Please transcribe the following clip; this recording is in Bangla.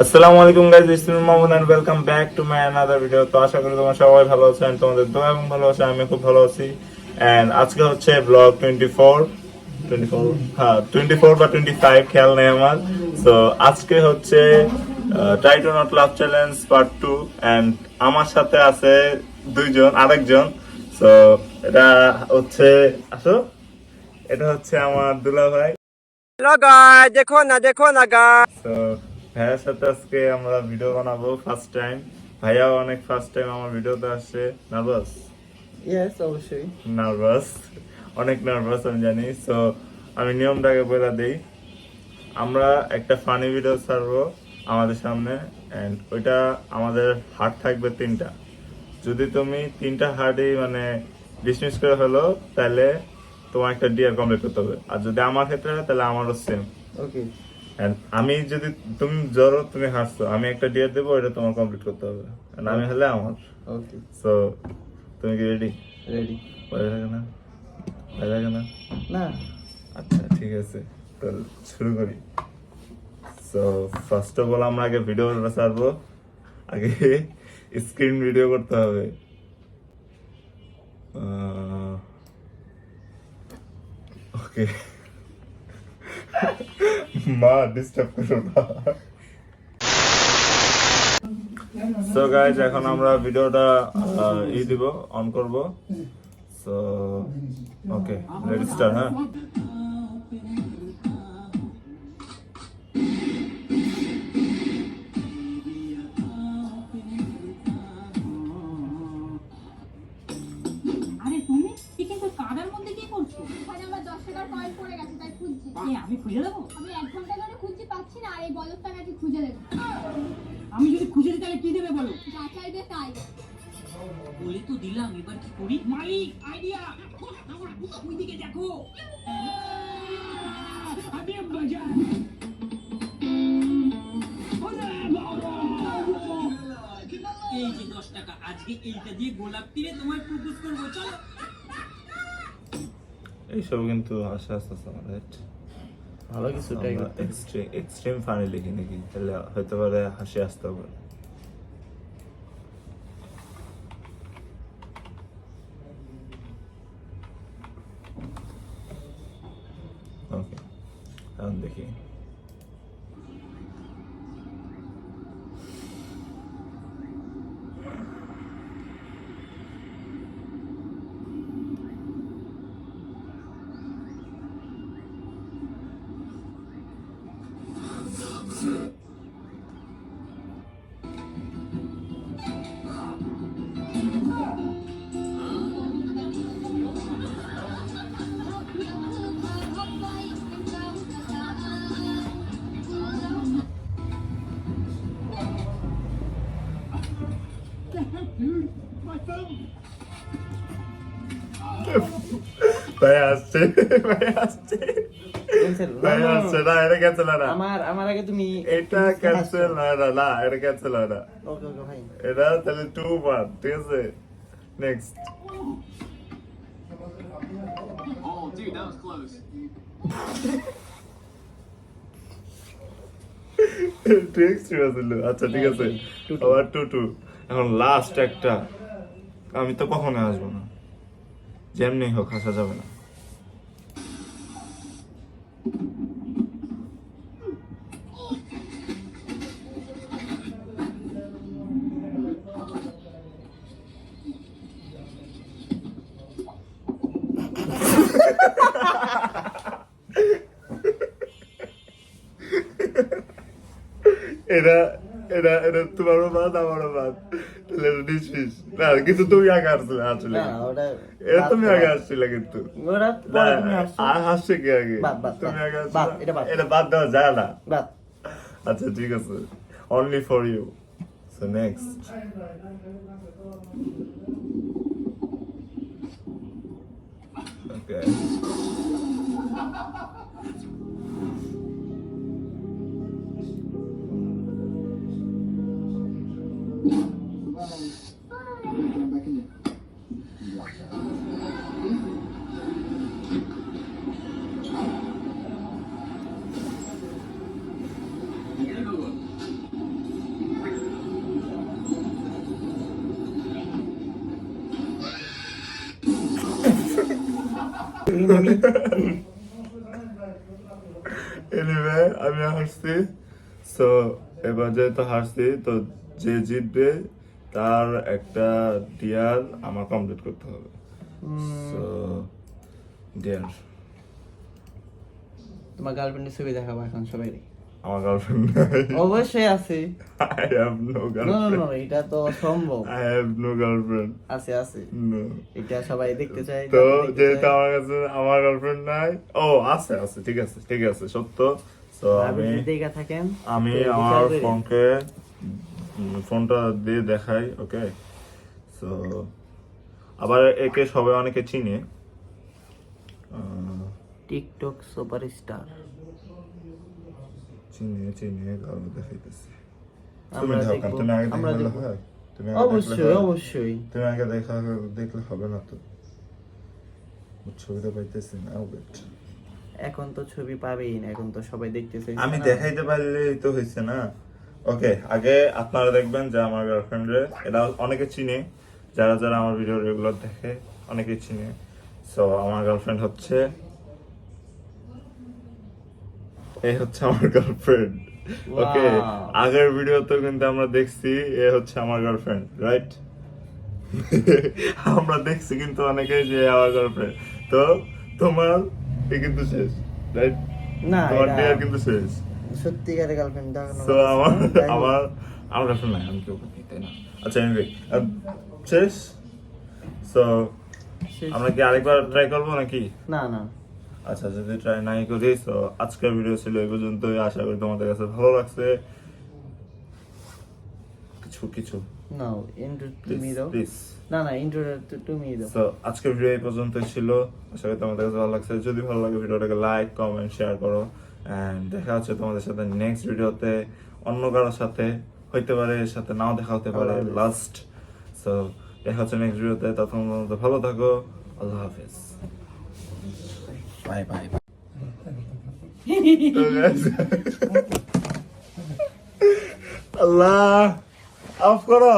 আসসালামু আলাইকুম guys, it's me Mamun and welcome back to my another video. তো আশা করি তোমরা সবাই ভালো আছো এন্ড তোমাদের দোয়া এবং ভালোবাসা আমি খুব ভালো আছি। এন্ড আজকে হচ্ছে ব্লগ 24 হ্যাঁ 24 বা 25 খেয়াল নেই আমার। তো আজকে হচ্ছে try to not love challenge part 2 and আমার সাথে আছে আরেকজন। তো এটা হচ্ছে আসো, এটা হচ্ছে আমার দুলা ভাই। हेलो गाइस, देखो ना गाइस। তো ভাইয়ার সাথে আজকে আমরা ভিডিও বানাবো ফার্স্ট টাইম। ভাইয়াও অনেক ফার্স্ট টাইম আমার ভিডিওতে আসছে। নার্ভাস यस অবশ্যই। নার্ভাস অনেক নার্ভাস আমি জানি। সো আমি নিয়মটাকে বলে দিই, আমরা একটা ফানি ভিডিও ছাড়বো আমাদের সামনে এন্ড ওইটা আমাদের হার্ট থাকবে 3টা। যদি তুমি 3টা হার্টই মানে ডিসমিস করে ফেলো তাহলে তোমার একটা ডিয়ার কমপ্লিট করতে হবে। আর যদি আমার ক্ষেত্রে হয় তাহলে আমারও সেম। ওকে And আমি যদি তুমি হাসছো, আমি একটা ডিয়ার দেবো, এটা তোমার কমপ্লিট করতে হবে। And আমি হলে আমার। ওকে সো তুমি কি রেডি? রেডি। ভয় লাগে না? ভয় লাগে না? না আচ্ছা ঠিক আছে, তো শুরু করি। সো ফার্স্ট অফ অল আমরা আগে ভিডিওটা ছাড়বো, আগে স্ক্রিন ভিডিও করতে হবে। ওকে মা ডিস্টার্ব করো না। সো গাইজ এখন আমরা ভিডিওটা দিব, অন করব। So okay let's start. হ্যাঁ আরে তুমি কিন্তু কাদার মধ্যে কি করছো? ওখানে আমার 10 টাকার কয়েন পড়ে গেছে, তাই খুঁজছি। আমি খুঁজে দেবো? আমি 1 ঘন্টা ধরে খুঁজছি, পাচ্ছি না। আর এই বলদটা নাকি খুঁজে দেবে। আমি যদি খুঁজে দিই তাহলে কি দেবে বলো? যা চাইবে তাই। বলে তো দিলাম, এবার কি করি? মালিক আইডিয়া, ওই দিকে দেখো। আরে মজা। এই যে 10 টাকা, আজকে এইটা দিয়ে গোলাপ তীরে তোমায় প্রপোজ করবো, চলো। এইসব কিন্তু আশা আছে আমাদের। ভালো কিছু ট্রাই করতে। এক্সট্রিম ফানি লিখি নাকি, তাহলে হয়তো পারে হাসি আসতে পারে। ওকে এখন দেখি। ভাই আসছে, ভাই আসছে, ক্যান্সেল। ভাই আসছে। না এটা ক্যান্সেল হয় না। আমার আগে তুমি এটা ক্যান্সেল হয় না, না এটা ক্যান্সেল হয় না। ওকে ওকে ভাই। এটা তাহলে 2-1, ঠিক আছে। Next Oh, dude, that was close. Next ছিল। আচ্ছা ঠিক আছে, আবার 2-2। এখন লাস্ট একটা, আমি তো কখনো আসবো না, যেমনি হোক আসা যাবে না। এটা এটা এটা তোমারও বাদ আমারও বাদ, তাহলে ডিসমিস না। কিন্তু তুমি আগে আসছিলে আসলে, না ওটা এটা তুমি আগে আসছিলে কিন্তু। ওটা পরে তুমি আসছো। আর হাসছে কি আগে? বাদ, বাদ, তুমি আগে বাদ, আসছিলে। এটা বাদ। এটা বাদ দেওয়া যায় না। বাদ। আচ্ছা ঠিক আছে, only for you. So next okay anyway আমি হারছি, সো এবার যেহেতু হারছি তো যে জিতবে তার একটা ডিয়ার আমার কমপ্লিট করতে হবে। সো ডিয়ার, তোমার গার্লফ্রেন্ডের ছবি দেখাবো এখন সবাই। আমার গার্লফ্রেন্ড নাই। অবশ্যই আছে। I have no no no girlfriend. No, এটা তো অসম্ভব। I have no girlfriend. আছে আছে, No. এটা সবাই দেখতে চায়। তো দেখতে যেহেতু চায়। আমার কাছে আমার গার্লফ্রেন্ড নাই, ও আছে আছে, ঠিক আছে ঠিক আছে, সত্য। তো আপনি আমি যদি দেখা থাকেন আমি তো আমার বিচার করেন। ফোনটা দিয়ে দেখাই, ওকে। সো আবার একে সবাই অনেকে চিনে, টিকটক সুপারস্টার। চিনে কারণ দেখাইতেছি। তুমি আমরা দাও, দেখবো, তুমি আগে আমরা দেখালে দেখবো। হয়? তুমি আগে অবশ্যই দেখলে হয়? অবশ্যই। তুমি আগে দেখলে হবে না তো, ছবিটা পাইতেছি না। ওয়েট, এখন তো ছবি পাবেই না, এখন তো সবাই দেখতেছে। আমি দেখাইতে পারলেই তো হয়েছে না। ওকে, আগে আপনারা দেখবেন যে আমার গার্লফ্রেন্ডে, এটা অনেকে চিনে, যারা যারা আমার ভিডিও রেগুলার দেখে অনেকে চিনে। সো আমার গার্লফ্রেন্ড হচ্ছে, এই হচ্ছে আমার গার্লফ্রেন্ড। ওকে, Wow. আগের ভিডিওতে কিন্তু আমরা দেখছি এ হচ্ছে আমার গার্লফ্রেন্ড, রাইট? আমরা দেখছি কিন্তু অনেকে যে আমার গার্লফ্রেন্ড। তো তোমার এ কিন্তু শেষ, রাইট? না, তোমার এটা ডিয়ার কিন্তু শেষ। সত্যিকারের গার্লফ্রেন্ড দেখানো। তো আমার যাই হোক। আমার আমার গার্লফ্রেন্ড নাই, আমি কেউ করি, তাই না? আচ্ছা এনিওয়ে, শেষ। সো শেষ। আমরা কি আরেকবার ট্রাই করবো নাকি? না না, আচ্ছা, যদি ট্রাই নাই করি, তো আজকের ভিডিও ছিল এই পর্যন্তই। আশা করি তোমাদের কাছে ভালো লাগছে। কিছু কিছু না ইন্ট্রো তুমি প্লিজ দাও। প্লিজ। না না, ইন্ট্রো তুমি দাও। তো আজকের ভিডিও এই পর্যন্তই ছিল। আশা করি তোমাদের কাছে ভালো লাগছে। যদি ভালো লাগে ভিডিওটাকে লাইক কমেন্ট শেয়ার করো, এন্ড দেখা হচ্ছে তোমাদের সাথে নেক্সট ভিডিওতে, অন্য কারোর সাথে হইতে পারে, এর সাথে নাও দেখা হতে পারে, আল্লাহ হাফেজ। লাস্ট। সো দেখা হচ্ছে নেক্সট ভিডিওতে, ততক্ষণ পর্যন্ত ভালো থাকো। আল্লাহ হাফেজ, বাই বাই। আল্লাহ, অফ করো।